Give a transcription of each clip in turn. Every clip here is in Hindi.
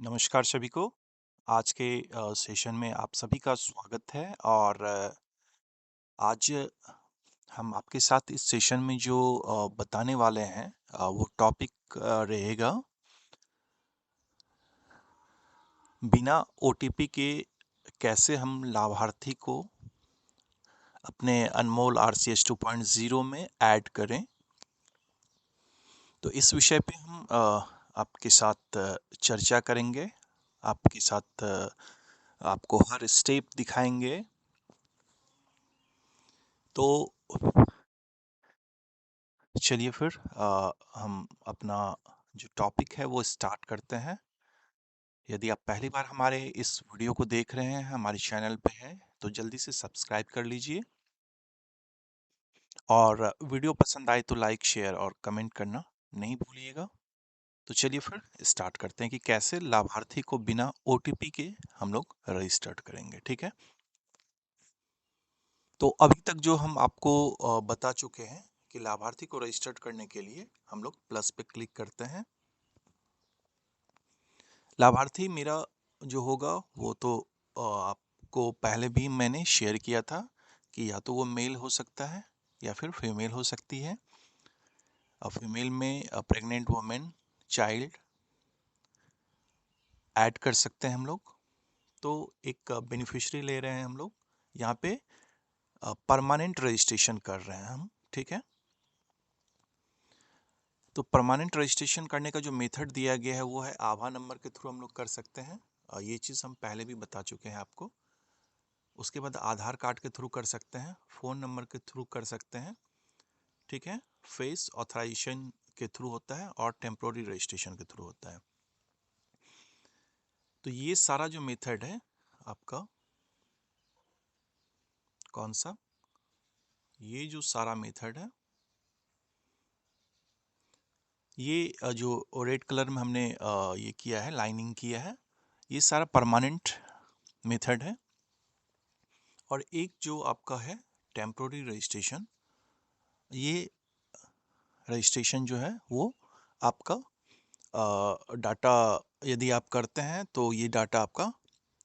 नमस्कार सभी को। आज के सेशन में आप सभी का स्वागत है और आज हम आपके साथ इस सेशन में जो बताने वाले हैं वो टॉपिक रहेगा बिना ओटीपी के कैसे हम लाभार्थी को अपने अनमोल आरसीएस 2.0 में ऐड करें। तो इस विषय पे हम आपके साथ चर्चा करेंगे, आपके साथ आपको हर स्टेप दिखाएंगे। तो चलिए फिर हम अपना जो टॉपिक है वो स्टार्ट करते हैं। यदि आप पहली बार हमारे इस वीडियो को देख रहे हैं, हमारे चैनल पे हैं, तो जल्दी से सब्सक्राइब कर लीजिए और वीडियो पसंद आए तो लाइक, शेयर और कमेंट करना नहीं भूलिएगा। तो चलिए फिर स्टार्ट करते हैं कि कैसे लाभार्थी को बिना ओटीपी के हम लोग रजिस्टर्ड करेंगे। ठीक है, तो अभी तक जो हम आपको बता चुके हैं कि लाभार्थी को रजिस्टर्ड करने के लिए हम लोग प्लस पे क्लिक करते हैं। लाभार्थी मेरा जो होगा वो तो आपको पहले भी मैंने शेयर किया था कि या तो वो मेल हो सकता है या फिर फीमेल हो सकती है। फीमेल में प्रेग्नेंट वुमेन, चाइल्ड ऐड कर सकते हैं हम लोग। तो एक बेनिफिशियरी ले रहे हैं हम लोग यहाँ पे, परमानेंट रजिस्ट्रेशन कर रहे हैं हम। ठीक है, तो परमानेंट रजिस्ट्रेशन करने का जो मेथड दिया गया है वो है आभा नंबर के थ्रू हम लोग कर सकते हैं। ये चीज़ हम पहले भी बता चुके हैं आपको। उसके बाद आधार कार्ड के थ्रू कर सकते हैं, फ़ोन नंबर के थ्रू कर सकते हैं। ठीक है, फेस ऑथराइजेशन के थ्रू होता है और टेम्पोररी रजिस्ट्रेशन के थ्रू होता है। तो ये सारा जो मेथड है आपका, कौन सा, ये जो सारा मेथड है, ये जो रेड कलर में हमने ये किया है, लाइनिंग किया है, ये सारा परमानेंट मेथड है। और एक जो आपका है टेम्पोररी रजिस्ट्रेशन, ये रजिस्ट्रेशन जो है वो आपका डाटा यदि आप करते हैं तो ये डाटा आपका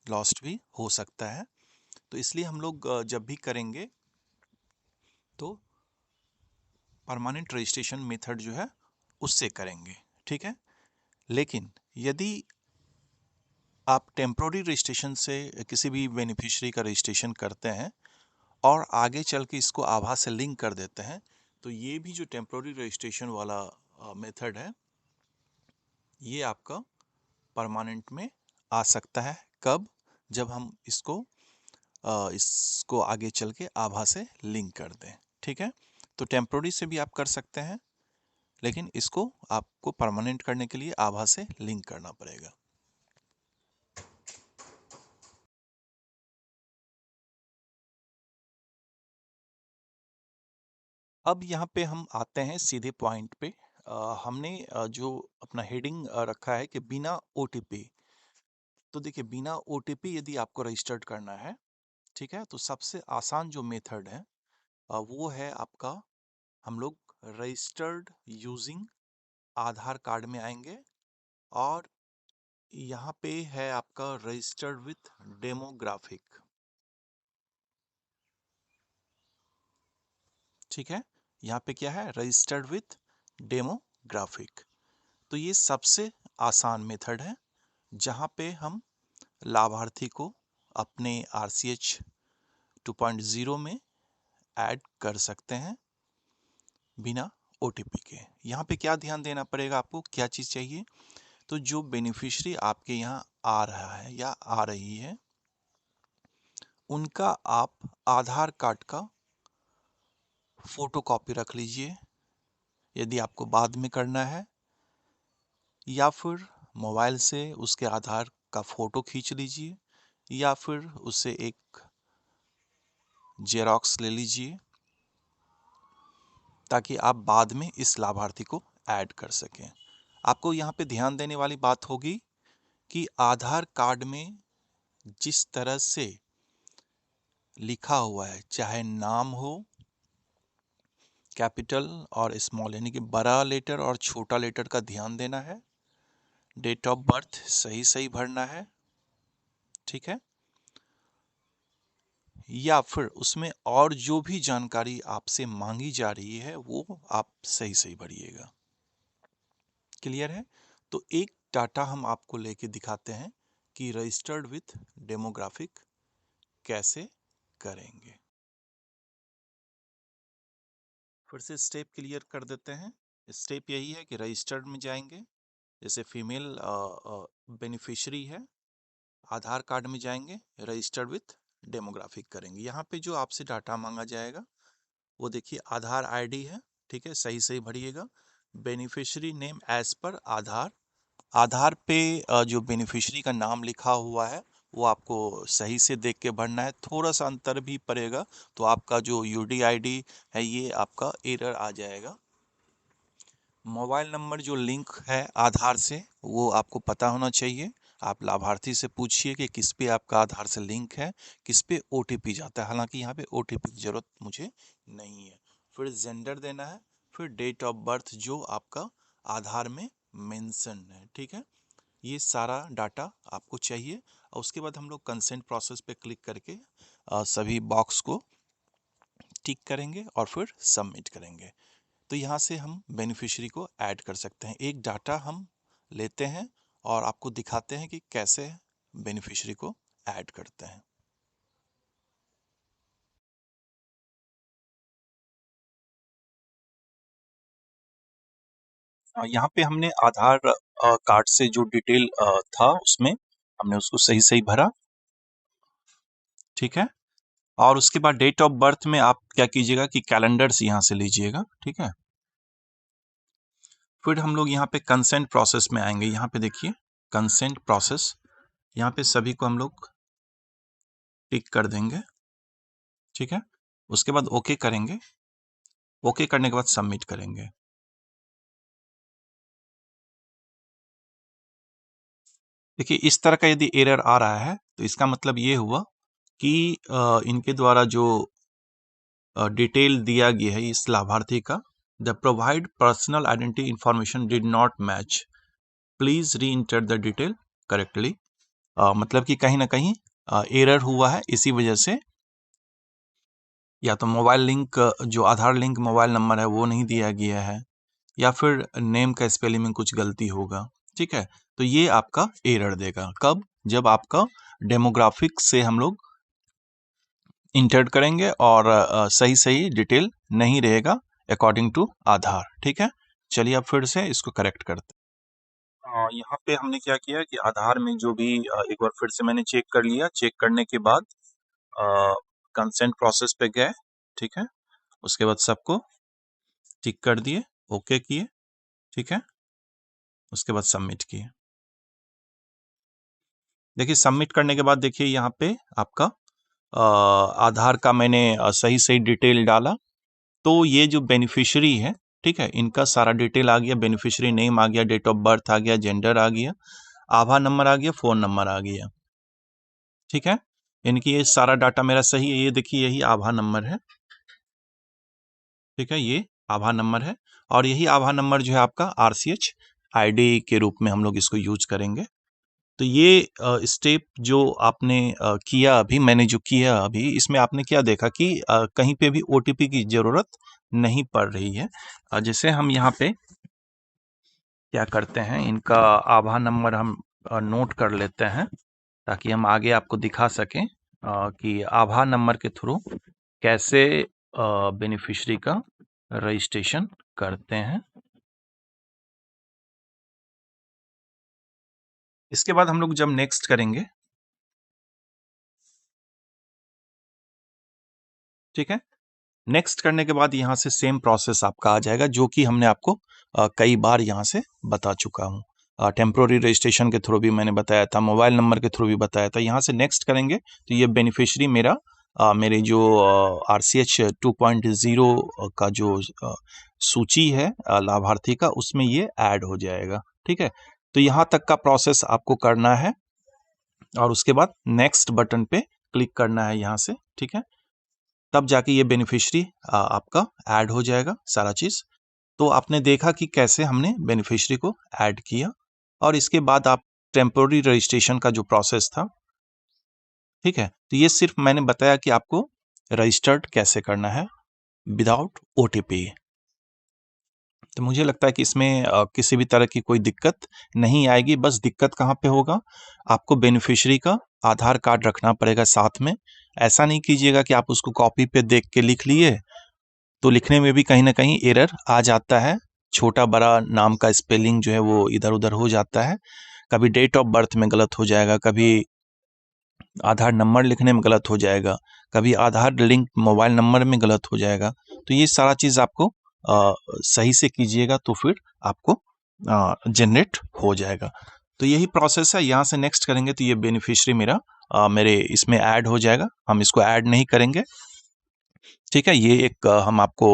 लॉस्ट भी हो सकता है। तो इसलिए हम लोग जब भी करेंगे तो परमानेंट रजिस्ट्रेशन मेथड जो है उससे करेंगे। ठीक है, लेकिन यदि आप टेम्प्रोरी रजिस्ट्रेशन से किसी भी बेनिफिशियरी का रजिस्ट्रेशन करते हैं और आगे चल के इसको आभा से लिंक कर देते हैं, तो ये भी जो टेम्प्रोरी रजिस्ट्रेशन वाला मेथड है ये आपका परमानेंट में आ सकता है। कब? जब हम इसको आगे चल के आभा से लिंक कर दें। ठीक है, तो टेम्प्रोरी से भी आप कर सकते हैं, लेकिन इसको आपको परमानेंट करने के लिए आभा से लिंक करना पड़ेगा। अब यहाँ पे हम आते हैं सीधे पॉइंट पे। हमने जो अपना हेडिंग रखा है कि बिना ओटीपी। तो देखिए, बिना ओटीपी यदि आपको रजिस्टर्ड करना है, ठीक है, तो सबसे आसान जो मेथड है वो है आपका, हम लोग रजिस्टर्ड यूजिंग आधार कार्ड में आएंगे और यहाँ पे है आपका रजिस्टर्ड विथ डेमोग्राफिक। ठीक है, यहाँ पे क्या है, रजिस्टर्ड विथ डेमोग्राफिक। तो ये सबसे आसान मेथड है जहाँ पे हम लाभार्थी को अपने RCH 2.0 में ऐड कर सकते हैं बिना ओटीपी के। यहाँ पे क्या ध्यान देना पड़ेगा आपको, क्या चीज़ चाहिए, तो जो बेनिफिशियरी आपके यहाँ आ रहा है या आ रही है, उनका आप आधार कार्ड का फोटोकॉपी रख लीजिए यदि आपको बाद में करना है, या फिर मोबाइल से उसके आधार का फ़ोटो खींच लीजिए, या फिर उससे एक जेरॉक्स ले लीजिए ताकि आप बाद में इस लाभार्थी को ऐड कर सकें। आपको यहाँ पे ध्यान देने वाली बात होगी कि आधार कार्ड में जिस तरह से लिखा हुआ है, चाहे नाम हो कैपिटल और स्मॉल, यानी कि बड़ा लेटर और छोटा लेटर का ध्यान देना है। डेट ऑफ बर्थ सही सही भरना है, ठीक है। या फिर उसमें और जो भी जानकारी आपसे मांगी जा रही है वो आप सही सही भरिएगा। क्लियर है? तो एक डाटा हम आपको लेके दिखाते हैं कि रजिस्टर्ड विथ डेमोग्राफिक कैसे करेंगे। फिर से स्टेप क्लियर कर देते हैं। स्टेप यही है कि रजिस्टर्ड में जाएंगे, जैसे फीमेल बेनिफिशियरी है, आधार कार्ड में जाएंगे, रजिस्टर्ड विथ डेमोग्राफिक करेंगे। यहाँ पे जो आपसे डाटा मांगा जाएगा वो देखिए आधार आईडी है, ठीक है, सही सही भरिएगा। बेनिफिशियरी नेम एज पर आधार, आधार पे जो बेनिफिशियरी का नाम लिखा हुआ है वो आपको सही से देख के भरना है। थोड़ा सा अंतर भी पड़ेगा तो आपका जो यूडी आईडी है ये आपका एरर आ जाएगा। मोबाइल नंबर जो लिंक है आधार से वो आपको पता होना चाहिए। आप लाभार्थी से पूछिए कि किस पे आपका आधार से लिंक है, किस पे ओटीपी जाता है। हालांकि यहाँ पे ओटीपी की जरूरत मुझे नहीं है। फिर जेंडर देना है, फिर डेट ऑफ बर्थ जो आपका आधार में मेंशन है, ठीक है। ये सारा डाटा आपको चाहिए और उसके बाद हम लोग कंसेंट प्रोसेस पे क्लिक करके सभी बॉक्स को टिक करेंगे और फिर सबमिट करेंगे। तो यहाँ से हम बेनिफिशियरी को ऐड कर सकते हैं। एक डाटा हम लेते हैं और आपको दिखाते हैं कि कैसे बेनिफिशियरी को ऐड करते हैं। यहाँ पे हमने आधार कार्ड से जो डिटेल था उसमें हमने उसको सही सही भरा, ठीक है। और उसके बाद डेट ऑफ बर्थ में आप क्या कीजिएगा कि कैलेंडर से यहाँ से लीजिएगा, ठीक है। फिर हम लोग यहाँ पे कंसेंट प्रोसेस में आएंगे। यहाँ पे देखिए कंसेंट प्रोसेस, यहाँ पे सभी को हम लोग टिक कर देंगे, ठीक है। उसके बाद ओके करेंगे, ओके करने के बाद सबमिट करेंगे। देखिए इस तरह का यदि एरर आ रहा है तो इसका मतलब ये हुआ कि इनके द्वारा जो डिटेल दिया गया है इस लाभार्थी का, the provide personal identity information did not match, please री इंटर द डिटेल करेक्टली। मतलब कि कहीं ना कहीं एरर हुआ है, इसी वजह से या तो मोबाइल लिंक जो आधार लिंक मोबाइल नंबर है वो नहीं दिया गया है या फिर नेम का स्पेलिंग में कुछ गलती होगा, ठीक है। तो ये आपका एरर देगा कब, जब आपका डेमोग्राफिक से हम लोग इंटर करेंगे और सही सही डिटेल नहीं रहेगा अकॉर्डिंग टू आधार, ठीक है। चलिए अब फिर से इसको करेक्ट करते हैं। यहाँ पे हमने क्या किया कि आधार में जो भी एक बार फिर से मैंने चेक कर लिया, चेक करने के बाद कंसेंट प्रोसेस पे गए, ठीक है। उसके बाद सबको टिक कर दिए, ओके किए, ठीक है। उसके बाद सबमिट किए। देखिए सबमिट करने के बाद देखिए यहाँ पे आपका आधार का मैंने सही सही डिटेल डाला, तो ये जो बेनिफिशियरी है, ठीक है, इनका सारा डिटेल आ गया, बेनिफिशियरी नेम आ गया, डेट ऑफ बर्थ आ गया, जेंडर आ गया, आधार नंबर आ गया, फोन नंबर आ गया, ठीक है। इनकी ये सारा डाटा मेरा सही है। ये देखिए यही आधार नंबर है, ठीक है, ये आधार नंबर है और यही आधार नंबर जो है आपका आरसीएच आईडी के रूप में हम लोग इसको यूज करेंगे। तो ये स्टेप जो आपने किया अभी, मैंने जो किया अभी, इसमें आपने क्या देखा कि कहीं पे भी ओटीपी की जरूरत नहीं पड़ रही है। जैसे हम यहाँ पे क्या करते हैं, इनका आधार नंबर हम नोट कर लेते हैं ताकि हम आगे आपको दिखा सकें कि आधार नंबर के थ्रू कैसे बेनिफिशियरी का रजिस्ट्रेशन करते हैं। इसके बाद हम लोग जब नेक्स्ट करेंगे, ठीक है, नेक्स्ट करने के बाद यहाँ से सेम प्रोसेस आपका आ जाएगा जो कि हमने आपको कई बार यहाँ से बता चुका हूँ। टेम्प्रोरी रजिस्ट्रेशन के थ्रू भी मैंने बताया था, मोबाइल नंबर के थ्रू भी बताया था। यहाँ से नेक्स्ट करेंगे तो ये बेनिफिशियरी मेरा मेरे जो RCH 2.0 का जो सूची है लाभार्थी का, उसमें ये ऐड हो जाएगा, ठीक है। तो यहाँ तक का प्रोसेस आपको करना है और उसके बाद नेक्स्ट बटन पे क्लिक करना है यहाँ से, ठीक है। तब जाके ये बेनिफिशियरी आपका ऐड हो जाएगा सारा चीज़। तो आपने देखा कि कैसे हमने बेनिफिशियरी को ऐड किया। और इसके बाद आप टेम्पोररी रजिस्ट्रेशन का जो प्रोसेस था, ठीक है, तो ये सिर्फ मैंने बताया कि आपको रजिस्टर्ड कैसे करना है विदाउट OTP। तो मुझे लगता है कि इसमें किसी भी तरह की कोई दिक्कत नहीं आएगी। बस दिक्कत कहाँ पे होगा, आपको बेनिफिशियरी का आधार कार्ड रखना पड़ेगा साथ में। ऐसा नहीं कीजिएगा कि आप उसको कॉपी पे देख के लिख लिए, तो लिखने में भी कहीं ना कहीं एरर आ जाता है, छोटा बड़ा नाम का स्पेलिंग जो है वो इधर उधर हो जाता है, कभी डेट ऑफ बर्थ में गलत हो जाएगा, कभी आधार नंबर लिखने में गलत हो जाएगा, कभी आधार लिंक मोबाइल नंबर में गलत हो जाएगा। तो ये सारा चीज़ आपको सही से कीजिएगा तो फिर आपको जनरेट हो जाएगा। तो यही प्रोसेस है। यहाँ से नेक्स्ट करेंगे तो ये बेनिफिशियरी मेरा मेरे इसमें ऐड हो जाएगा। हम इसको ऐड नहीं करेंगे, ठीक है। ये एक हम आपको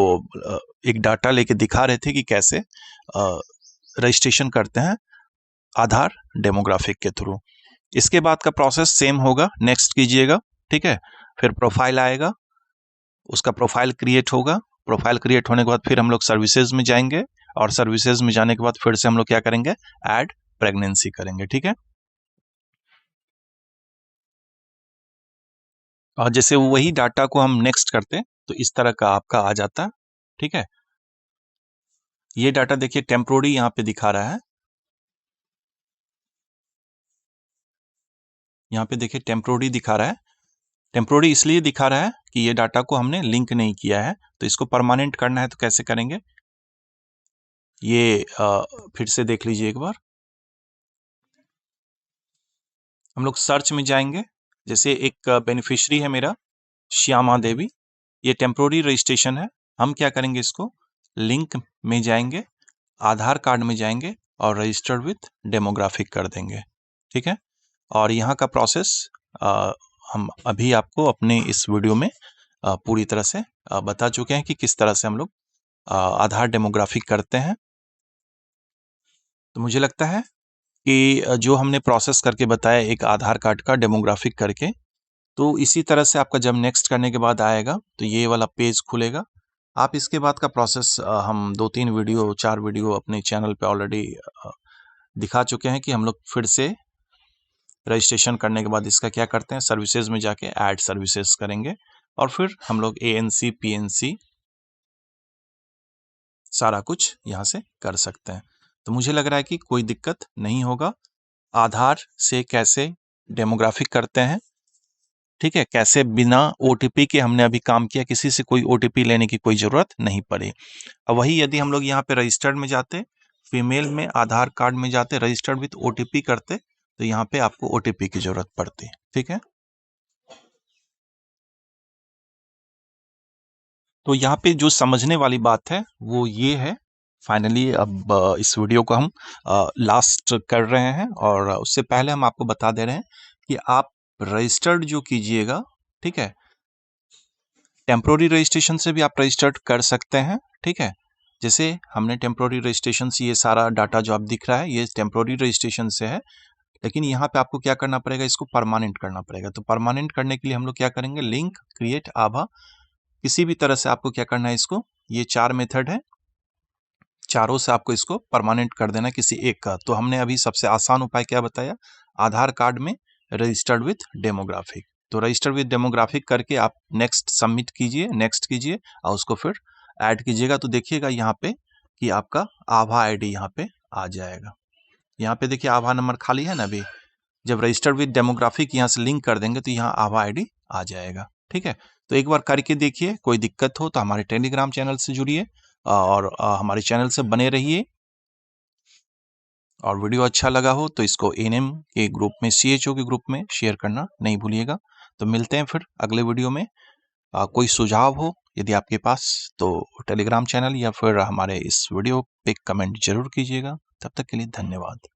एक डाटा लेके दिखा रहे थे कि कैसे रजिस्ट्रेशन करते हैं आधार डेमोग्राफिक के थ्रू। इसके बाद का प्रोसेस सेम होगा, नेक्स्ट कीजिएगा, ठीक है। फिर प्रोफाइल आएगा, उसका प्रोफाइल क्रिएट होगा। प्रोफाइल क्रिएट होने के बाद फिर हम लोग सर्विसेज में जाएंगे, और सर्विसेज में जाने के बाद फिर से हम लोग क्या करेंगे, ऐड प्रेगनेंसी करेंगे, ठीक है। और जैसे वही डाटा को हम नेक्स्ट करते तो इस तरह का आपका आ जाता, ठीक है। ये डाटा देखिए टेम्पोररी यहाँ पे दिखा रहा है, यहाँ पे देखिए टेम्पोररी दिखा रहा है। टेम्पोररी इसलिए दिखा रहा है कि ये डाटा को हमने लिंक नहीं किया है, तो इसको परमानेंट करना है तो कैसे करेंगे, ये फिर से देख लीजिए एक बार। हम लोग सर्च में जाएंगे, जैसे एक बेनिफिशियरी है मेरा श्यामा देवी, ये टेम्पोररी रजिस्ट्रेशन है। हम क्या करेंगे, इसको लिंक में जाएंगे, आधार कार्ड में जाएंगे और रजिस्टर्ड विथ डेमोग्राफिक कर देंगे, ठीक है। और यहाँ का प्रोसेस हम अभी आपको अपने इस वीडियो में पूरी तरह से बता चुके हैं कि किस तरह से हम लोग आधार डेमोग्राफिक करते हैं। तो मुझे लगता है कि जो हमने प्रोसेस करके बताया एक आधार कार्ड का डेमोग्राफिक करके, तो इसी तरह से आपका जब नेक्स्ट करने के बाद आएगा तो ये वाला पेज खुलेगा। आप इसके बाद का प्रोसेस हम 2-3 वीडियो 4 वीडियो अपने चैनल पे ऑलरेडी दिखा चुके हैं कि हम लोग फिर से रजिस्ट्रेशन करने के बाद इसका क्या करते हैं, सर्विसेज में जाके ऐड सर्विसेज करेंगे और फिर हम लोग ANC PNC सारा कुछ यहाँ से कर सकते हैं। तो मुझे लग रहा है कि कोई दिक्कत नहीं होगा। आधार से कैसे डेमोग्राफिक करते हैं, ठीक है, कैसे बिना OTP के हमने अभी काम किया, किसी से कोई OTP लेने की कोई ज़रूरत नहीं पड़ी। अब वही यदि हम लोग यहाँ पे रजिस्टर्ड में जाते, फीमेल में आधार कार्ड में जाते, रजिस्टर्ड विथ OTP करते, तो यहाँ पे आपको OTP की ज़रूरत पड़ती, ठीक है। तो यहाँ पे जो समझने वाली बात है वो ये है, फाइनली अब इस वीडियो को हम लास्ट कर रहे हैं, और उससे पहले हम आपको बता दे रहे हैं कि आप रजिस्टर्ड जो कीजिएगा, ठीक है, टेम्पोररी रजिस्ट्रेशन से भी आप रजिस्टर्ड कर सकते हैं, ठीक है। जैसे हमने टेम्पोररी रजिस्ट्रेशन से ये सारा डाटा जो आप दिख रहा है ये टेम्पोररी रजिस्ट्रेशन से है, लेकिन यहाँ पे आपको क्या करना पड़ेगा, इसको परमानेंट करना पड़ेगा। तो परमानेंट करने के लिए हम लोग क्या करेंगे, लिंक क्रिएट आभा, किसी भी तरह से आपको क्या करना है, इसको ये 4 मेथड है, चारों से आपको इसको परमानेंट कर देना किसी एक का। तो हमने अभी सबसे आसान उपाय क्या बताया, आधार कार्ड में रजिस्टर्ड विथ डेमोग्राफिक। तो रजिस्टर्ड विथ डेमोग्राफिक करके आप नेक्स्ट सबमिट कीजिए, नेक्स्ट कीजिए और उसको फिर ऐड कीजिएगा। तो देखिएगा यहाँ पे कि आपका आभा ID यहाँ पे आ जाएगा। यहाँ पे देखिए आभा नंबर खाली है ना अभी, जब रजिस्टर्ड विथ डेमोग्राफिक यहाँ से लिंक कर देंगे तो यहाँ आभा ID आ जाएगा, ठीक है। तो एक बार करके देखिए, कोई दिक्कत हो तो हमारे टेलीग्राम चैनल से जुड़िए और हमारे चैनल से बने रहिए। और वीडियो अच्छा लगा हो तो इसको ANM के ग्रुप में, CHO के ग्रुप में शेयर करना नहीं भूलिएगा। तो मिलते हैं फिर अगले वीडियो में। कोई सुझाव हो यदि आपके पास तो टेलीग्राम चैनल या फिर हमारे इस वीडियो पे कमेंट जरूर कीजिएगा। तब तक के लिए धन्यवाद।